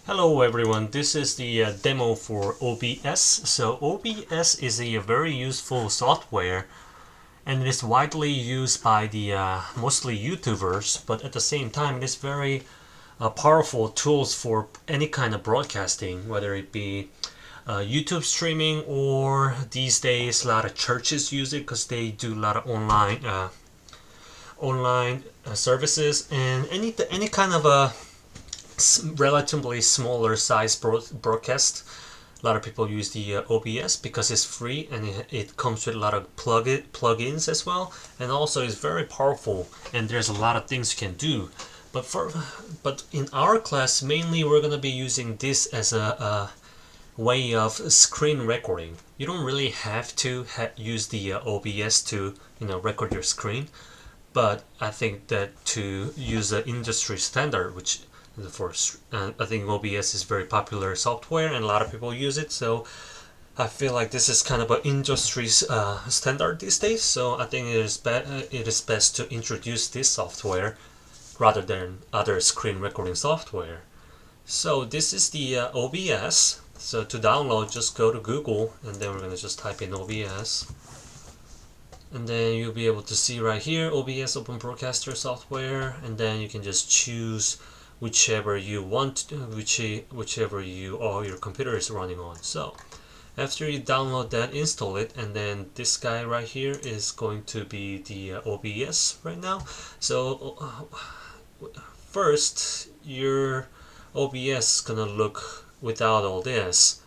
Hello everyone, this is the demo for OBS. So OBS is a very useful software and it is widely used by the mostly YouTubers, but at the same time it is very powerful tools for any kind of broadcasting, whether it be YouTube streaming or these days a lot of churches use it because they do a lot of online services and any kind of a relatively smaller size broadcast. A lot of people use the OBS because it's free and it comes with a lot of plugins as well, and also it's very powerful and there's a lot of things you can do. But in our class mainly we're gonna be using this as a way of screen recording. You don't really have to use the OBS to record your screen, but I think that to use an industry standard, which I think OBS is very popular software and a lot of people use it, so I feel like this is kind of an industry standard these days. So I think it is best to introduce this software rather than other screen recording software. So this is the OBS. So to download, just go to Google and then we're going to just type in OBS. And then you'll be able to see right here, OBS Open Broadcaster software, and then you can just choose whichever you want, whichever your computer is running on. So after you download that, install it, and then this guy right here is going to be the OBS right now. So first, your OBS is gonna look without all this.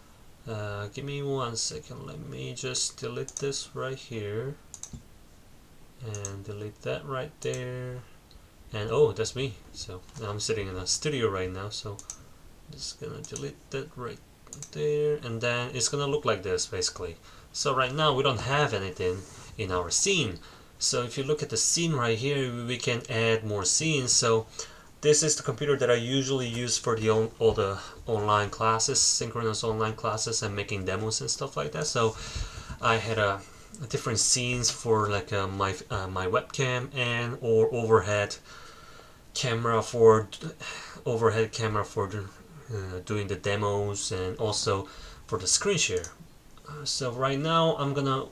Give me 1 second, let me just delete this right here and delete that right there. And oh, that's me. So I'm sitting in a studio right now, so I'm just gonna delete that right there, and then it's gonna look like this basically. So right now we don't have anything in our scene. So if you look at the scene right here, we can add more scenes. So this is the computer that I usually use for all the online classes, synchronous online classes, and making demos and stuff like that. So I had different scenes for like my webcam and or overhead camera for doing the demos, and also for the screen share. So right now I'm gonna,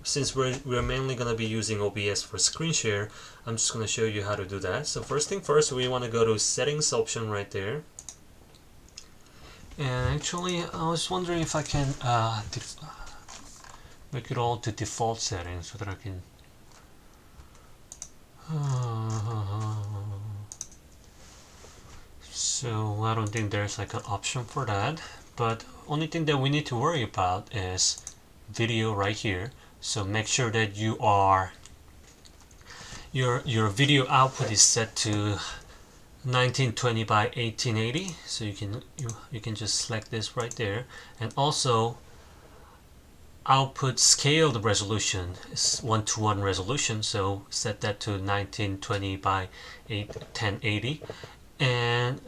since we're mainly gonna be using OBS for screen share, I'm just gonna show you how to do that. So first thing first, we want to go to settings option right there. And actually I was wondering if I can make it all to default settings so that I can so I don't think there's like an option for that, but only thing that we need to worry about is video right here. So make sure that you are your video output is set to 1920 by 1880, so you can just select this right there. And also output scaled resolution is 1:1 resolution, so set that to 1920 by 1080. And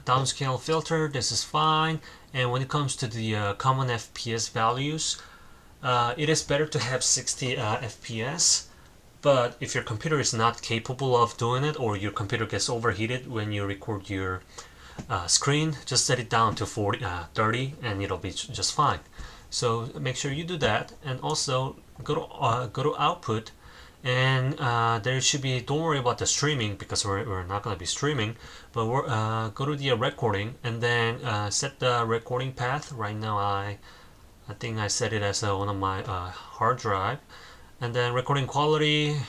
downscale filter, this is fine. And when it comes to the common FPS values, it is better to have 60 FPS, but if your computer is not capable of doing it, or your computer gets overheated when you record your screen, just set it down to 30 and it'll be just fine. So make sure you do that, and also go to output, and there should be, don't worry about the streaming because we're not going to be streaming, but go to the recording, and then set the recording path. Right now I think I set it as one of my hard drive. And then recording quality,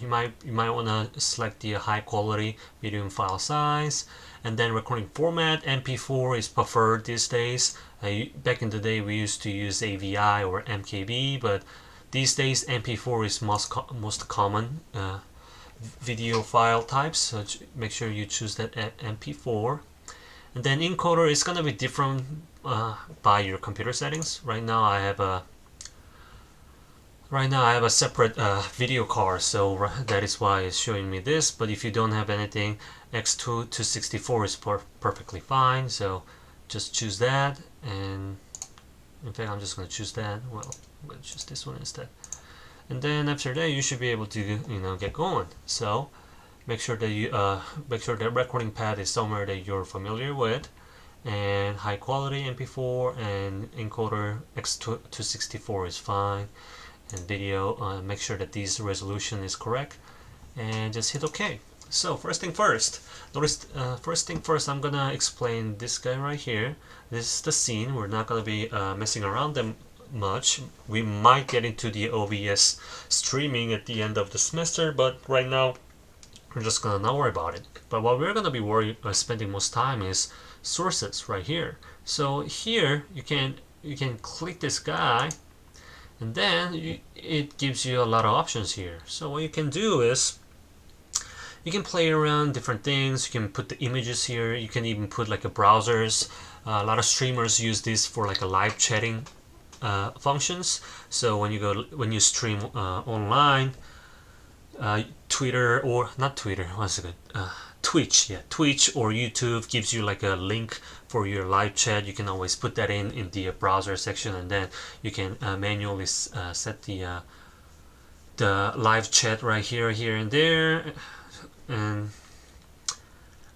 you might want to select the high quality medium file size. And then recording format, MP4 is preferred these days. Back in the day we used to use AVI or MKV, but these days MP4 is most common video file types, so make sure you choose that MP4. And then encoder is going to be different by your computer settings. Right now I have a separate video card, so that is why it's showing me this. But if you don't have anything, X2 to 64 is perfectly fine, so just choose that. And in fact I'm just going to choose that. Well, I'm going to choose this one instead. And then after that you should be able to get going. So make sure that recording pad is somewhere that you're familiar with, and high quality MP4 and encoder X264 is fine, and video, make sure that this resolution is correct, and just hit OK. So first thing first, I'm gonna explain this guy right here. This is the scene. We're not gonna be messing around them much. We might get into the OBS streaming at the end of the semester, but right now we're just gonna not worry about it. But what we're gonna be spending most time is sources right here. So here you can click this guy, and then it gives you a lot of options here. So what you can do is you can play around different things. You can put the images here. You can even put like a browsers. A lot of streamers use this for like a live chatting functions. So when you stream online, Twitter, or not Twitter, what's it good? Twitch, yeah, Twitch or YouTube gives you like a link for your live chat. You can always put that in the browser section, and then you can manually set the live chat right here, and there. And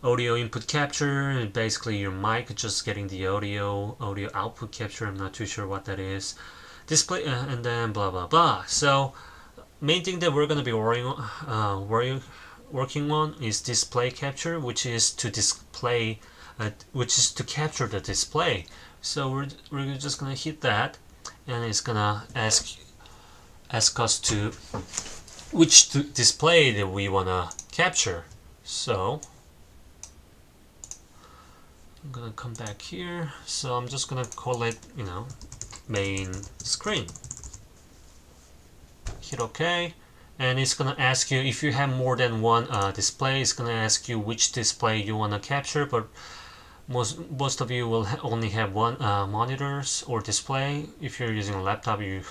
audio input capture, and basically your mic just getting the audio output capture. I'm not too sure what that is. Display, and then blah blah blah. So main thing that we're going to be working on is display capture, which is to display, which is to capture the display. So we're just going to hit that, and it's going to ask us to which display that we want to capture. So I'm gonna come back here. So I'm just gonna call it, main screen. Hit OK, and it's gonna ask you if you have more than one display. It's gonna ask you which display you want to capture, but most of you will only have one monitors or display. If you're using a laptop, you're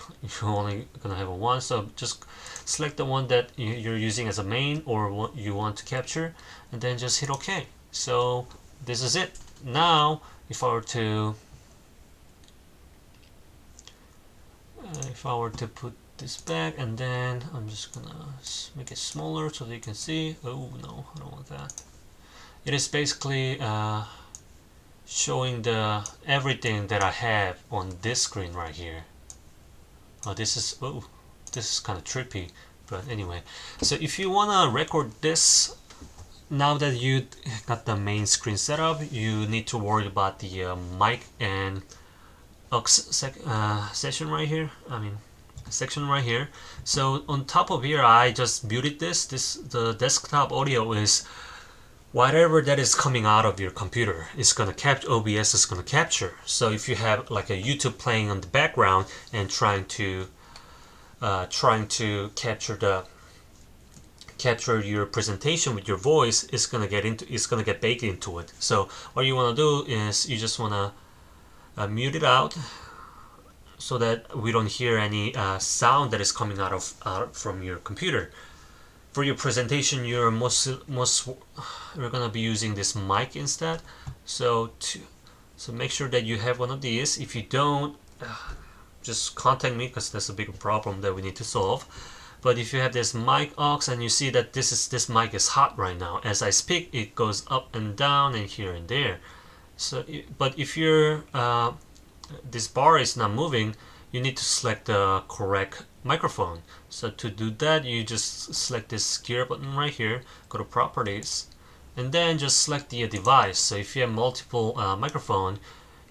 only gonna have one. So just select the one that you're using as a main or what you want to capture, and then just hit OK. So this is it. Now if I were to put this back, and then I'm just gonna make it smaller so that you can see. Oh no, I don't want that. It is basically showing everything that I have on this screen right here. This is kind of trippy, but anyway. So if you wanna record this, now that you got the main screen set up, you need to worry about the mic and aux section right here. Section right here. So on top of here, I just muted this. The desktop audio is whatever that is coming out of your computer. It's gonna capture. OBS is gonna capture. So if you have like a YouTube playing on the background and trying to capture your presentation with your voice, it's gonna get baked into it. So what you want to do is you just want to mute it out so that we don't hear any sound that is coming out from your computer. For your presentation, we're gonna be using this mic instead. So make sure that you have one of these. If you don't, just contact me, because that's a big problem that we need to solve. But if you have this mic aux and you see that this mic is hot right now, as I speak, it goes up and down and here and there. So, but if this bar is not moving, you need to select the correct microphone. So to do that, you just select this gear button right here, go to properties, and then just select the device. So if you have multiple microphone,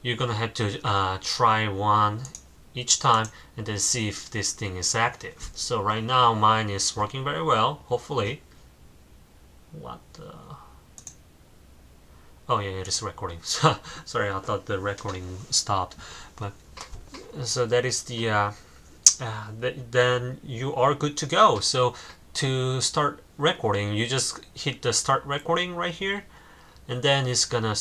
you're gonna have to try one each time and then see if this thing is active. So right now mine is working very well, hopefully. Oh yeah, it is recording. Sorry, I thought the recording stopped. But so that is then you are good to go. So to start recording, you just hit the start recording right here, and then it's gonna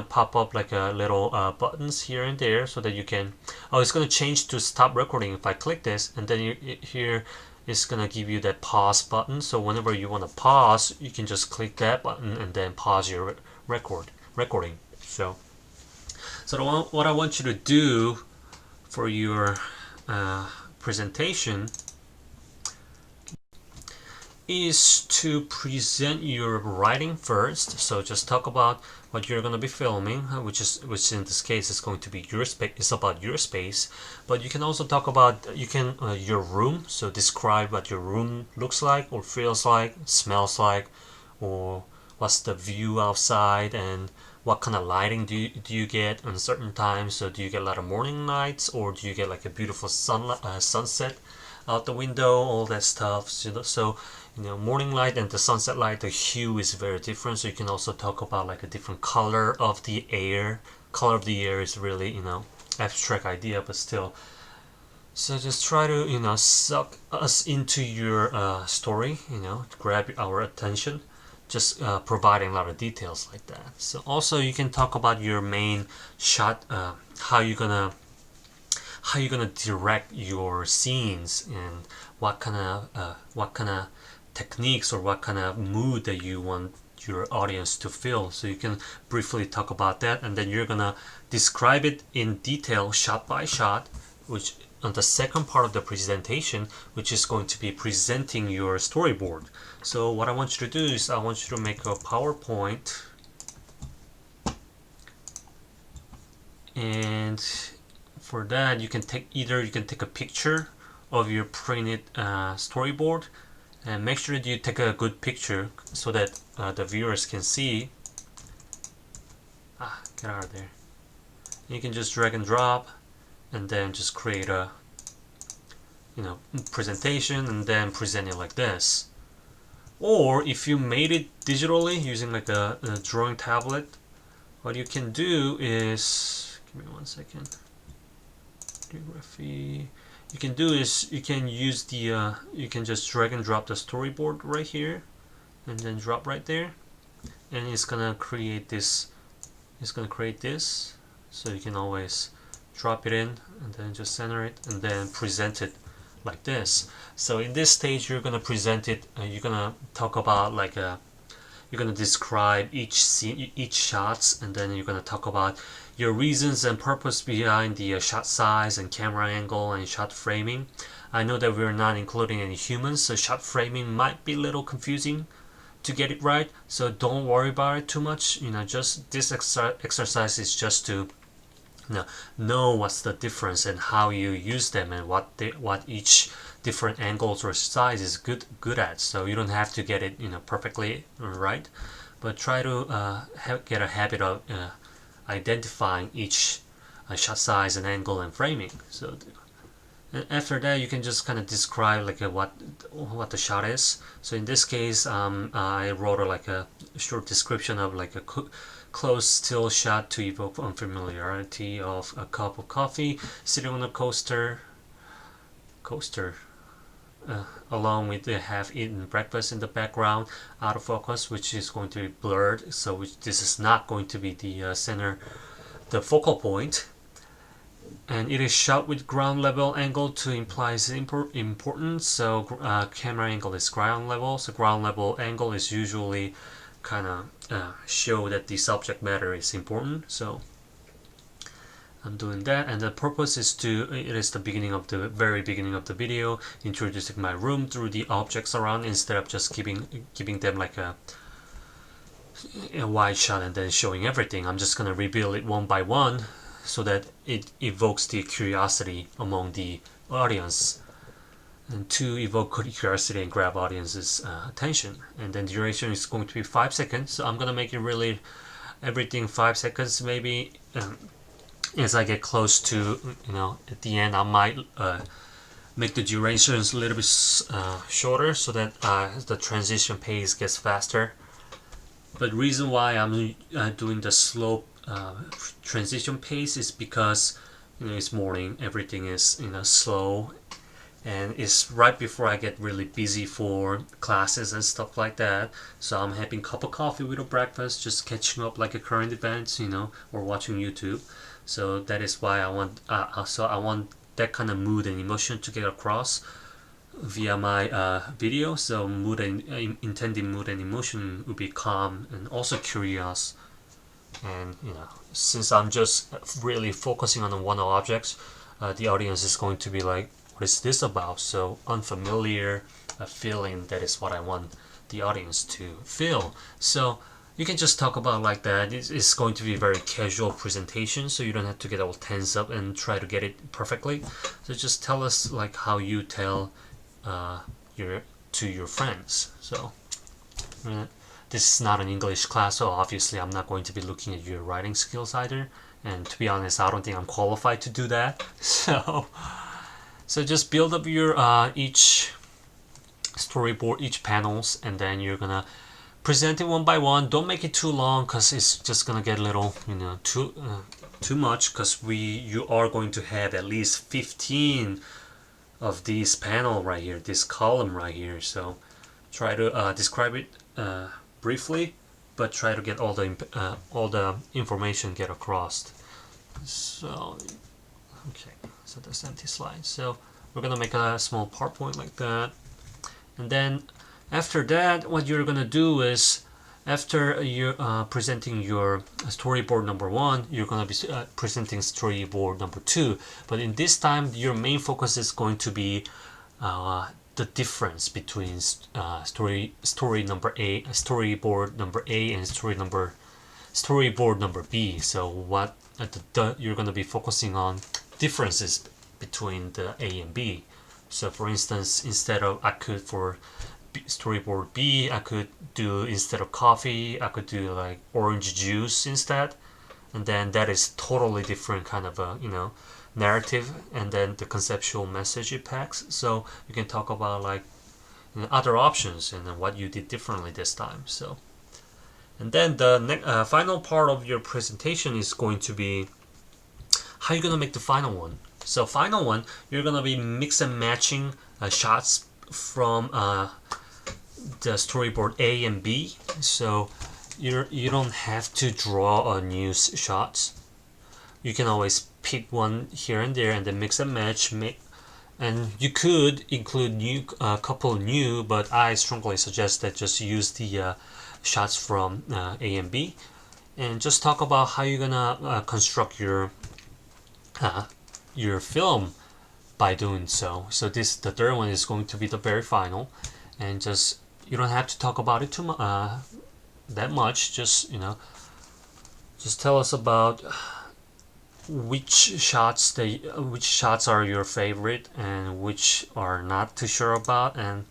pop up like a little buttons here and there, so that you can it's gonna change to stop recording if I click this, and then here it's gonna give you that pause button. So whenever you want to pause, you can just click that button and then pause your recording. So what I want you to do for your presentation is to present your writing first. So just talk about what you're going to be filming, which in this case is going to be your space. It's about your space, but you can also talk about your room. So describe what your room looks like, or feels like, smells like, or what's the view outside, and what kind of lighting do you get on certain times. So do you get a lot of morning lights, or do you get like a beautiful sunset out the window, all that stuff. So morning light and the sunset light, the hue is very different. So you can also talk about like a different color of the air. Color of the air is really abstract idea, but still. So just try to suck us into your story, grab our attention, just providing a lot of details like that. So also you can talk about your main shot, how you're gonna direct your scenes, and what kind of techniques or what kind of mood that you want your audience to feel. So you can briefly talk about that, and then you're gonna describe it in detail, shot by shot, which on the second part of the presentation, which is going to be presenting your storyboard. So what I want you to do is I want you to make a PowerPoint, and for that you can take a picture of your printed storyboard, and make sure that you take a good picture so that the viewers can see. Get out of there. You can just drag and drop, and then just create a presentation, and then present it like this. Or if you made it digitally using like a drawing tablet, what you can do is, give me one second, Videography. You can do is you can use the you can just drag and drop the storyboard right here, and then drop right there, and it's gonna create this. So you can always drop it in, and then just center it, and then present it like this. So in this stage, you're gonna present it. You're gonna talk about you're gonna describe each scene, each shots, and then you're gonna talk about your reasons and purpose behind the shot size and camera angle and shot framing. I know that we're not including any humans, so shot framing might be a little confusing to get it right. So don't worry about it too much. Just this exercise is just to know what's the difference and how you use them, and what each different angles or size is good at. So you don't have to get it perfectly right, but try to get a habit of identifying each shot size and angle and framing. So and after that, you can just kind of describe like what the shot is. So in this case, I wrote like a short description of like a close still shot to evoke unfamiliarity of a cup of coffee sitting on a coaster, along with the half-eaten breakfast in the background, out of focus, which is going to be blurred. So this is not going to be the the focal point. And it is shot with ground level angle to imply its importance. So camera angle is ground level. So ground level angle is usually kind of show that the subject matter is important. So I'm doing that, and the purpose is it is the very beginning of the video, introducing my room through the objects around, instead of just giving them like a wide shot and then showing everything. I'm just gonna reveal it one by one, so that it evokes the curiosity among the audience, and to evoke curiosity and grab audience's attention. And then duration is going to be 5 seconds. So I'm gonna make it really everything 5 seconds, maybe. As I get close to at the end, I might make the durations a little bit shorter, so that the transition pace gets faster. But the reason why I'm doing the slow transition pace is because it's morning, everything is slow, and it's right before I get really busy for classes and stuff like that. So I'm having a cup of coffee with a breakfast, just catching up like a current events, or watching YouTube. So that is why I want I want that kind of mood and emotion to get across via my video. So intended mood and emotion would be calm and also curious. And since I'm just really focusing on one object, the audience is going to be like, what is this about? So unfamiliar, feeling that is what I want the audience to feel. So you can just talk about like that. It's going to be a very casual presentation, so you don't have to get all tense up and try to get it perfectly. So just tell us like how you tell your friends. So this is not an English class, so obviously I'm not going to be looking at your writing skills either. And to be honest, I don't think I'm qualified to do that. So just build up your each storyboard, each panels, and then you're gonna present it one by one. Don't make it too long because it's just gonna get a little, too much. Because you are going to have at least 15 of these panel right here, this column right here. So try to describe it briefly, but try to get all the information get across. So okay, so that's empty slide. So we're gonna make a small PowerPoint like that, and then after that, what you're gonna do is, after you're presenting your storyboard number 1, you're gonna be presenting storyboard number 2. But in this time, your main focus is going to be the difference between storyboard number A and storyboard number B. So what you're gonna be focusing on differences between the A and B. So for instance, instead of for storyboard B, I could do, instead of coffee, I could do like orange juice instead, and then that is totally different kind of a narrative, and then the conceptual message it packs. So you can talk about like other options and then what you did differently this time. So, and then the final part of your presentation is going to be how you're gonna make the final one. So final one, you're gonna be mix and matching shots from the storyboard A and B. So you don't have to draw new shots. You can always pick one here and there and then mix and match. And you could include a couple new, but I strongly suggest that just use the shots from A and B, and just talk about how you're gonna construct your film by doing so. So the third one is going to be the very final, and just you don't have to talk about it that much. Just tell us about which shots are your favorite and which are not too sure about, and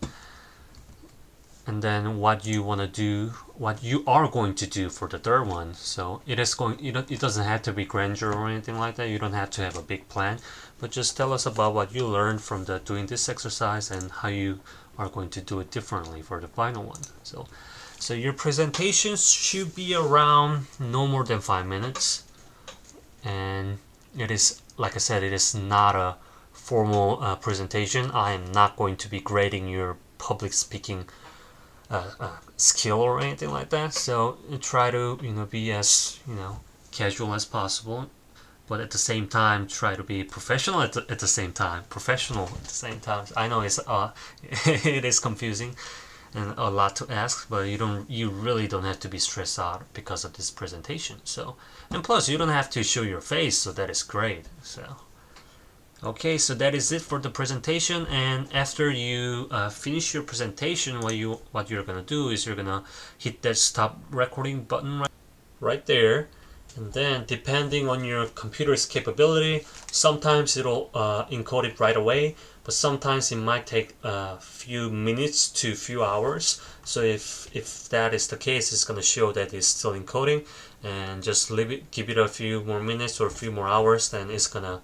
then what you want to do, what you are going to do for the third one. So it doesn't have to be grandeur or anything like that. You don't have to have a big plan, but just tell us about what you learned from doing this exercise and how you are going to do it differently for the final one. So your presentations should be around no more than 5 minutes, and it is, like I said, it is not a formal presentation. I am not going to be grading your public speaking skill or anything like that. So try to be as casual as possible, but at the same time try to be professional at the same time. I know it's it is confusing and a lot to ask, but you really don't have to be stressed out because of this presentation. So, and plus you don't have to show your face, so that is great. So okay, so that is it for the presentation. And after you finish your presentation, what you're gonna do is you're gonna hit that stop recording button right there, and then depending on your computer's capability, sometimes it'll encode it right away, but sometimes it might take a few minutes to a few hours. So if that is the case, it's gonna show that it's still encoding, and just give it a few more minutes or a few more hours, then it's gonna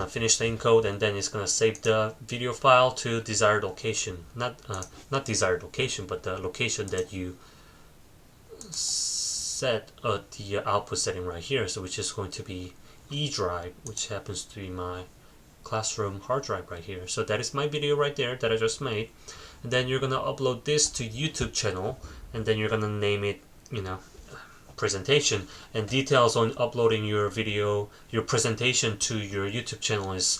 finish the encode, and then it's gonna save the video file to desired location. Not desired location, but the location that you set the output setting right here. So which is going to be E drive, which happens to be my classroom hard drive right here. So that is my video right there that I just made, and then you're gonna upload this to YouTube channel, and then you're gonna name it presentation, and details on uploading your video, your presentation to your YouTube channel is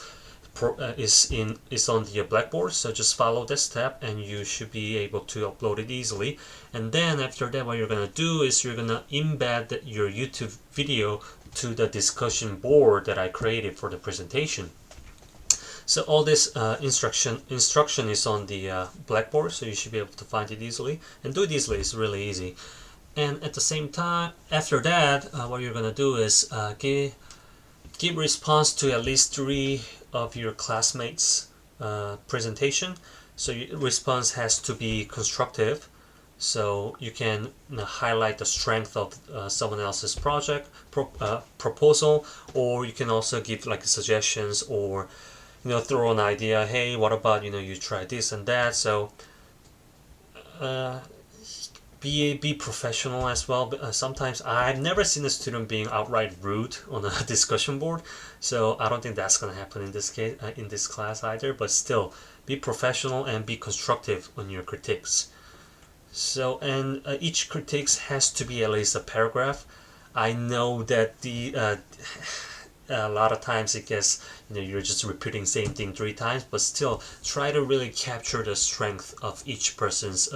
on the Blackboard. So just follow this step and you should be able to upload it easily. And then after that, what you're gonna do is you're gonna embed your YouTube video to the discussion board that I created for the presentation. So all this instruction is on the blackboard, so you should be able to find it easily and do it easily. It's really easy. And at the same time, after that, what you're gonna do is give response to at least 3 of your classmates' presentation. So your response has to be constructive. So you can highlight the strength of someone else's project proposal, or you can also give like suggestions, or throw an idea. Hey, what about you try this and that? So uh, be professional as well. But sometimes I've never seen a student being outright rude on a discussion board, so I don't think that's gonna happen in this case in this class either. But still, be professional and be constructive on your critiques. So, and each critiques has to be at least a paragraph. I know that a lot of times it gets you're just repeating the same thing 3 times, but still try to really capture the strength of each person's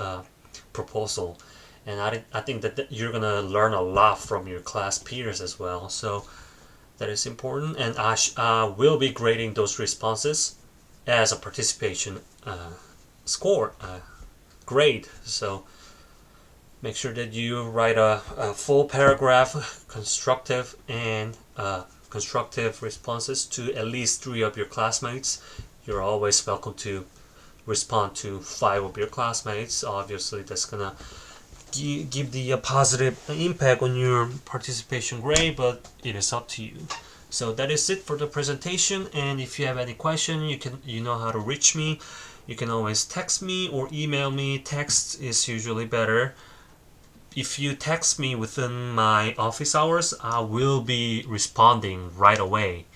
proposal. And I think that you're gonna learn a lot from your class peers as well. So that is important, and I will be grading those responses as a participation score grade. So make sure that you write a full paragraph, constructive and constructive responses to at least 3 of your classmates. You're always welcome to respond to 5 of your classmates. Obviously, that's gonna give the positive impact on your participation grade, but it is up to you. So that is it for the presentation, and if you have any question, you know how to reach me. You can always text me or email me. Text is usually better. If you text me within my office hours, I will be responding right away.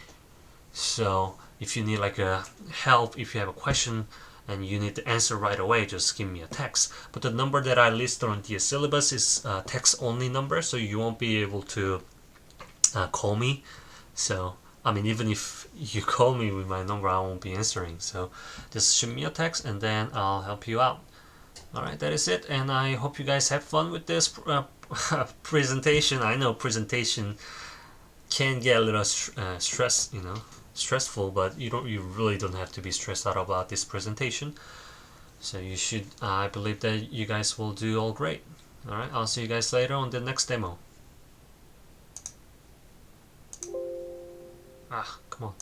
So if you need like a help, if you have a question and you need to answer right away, just give me a text. But the number that I listed on the syllabus is a text only number, so you won't be able to call me. So I mean, even if you call me with my number, I won't be answering. So just shoot me a text and then I'll help you out. Alright, that is it, and I hope you guys have fun with this presentation. I know presentation can get a little stressful, but you really don't have to be stressed out about this presentation. So you should, I believe that you guys will do all great. Alright, I'll see you guys later on the next demo. Come on.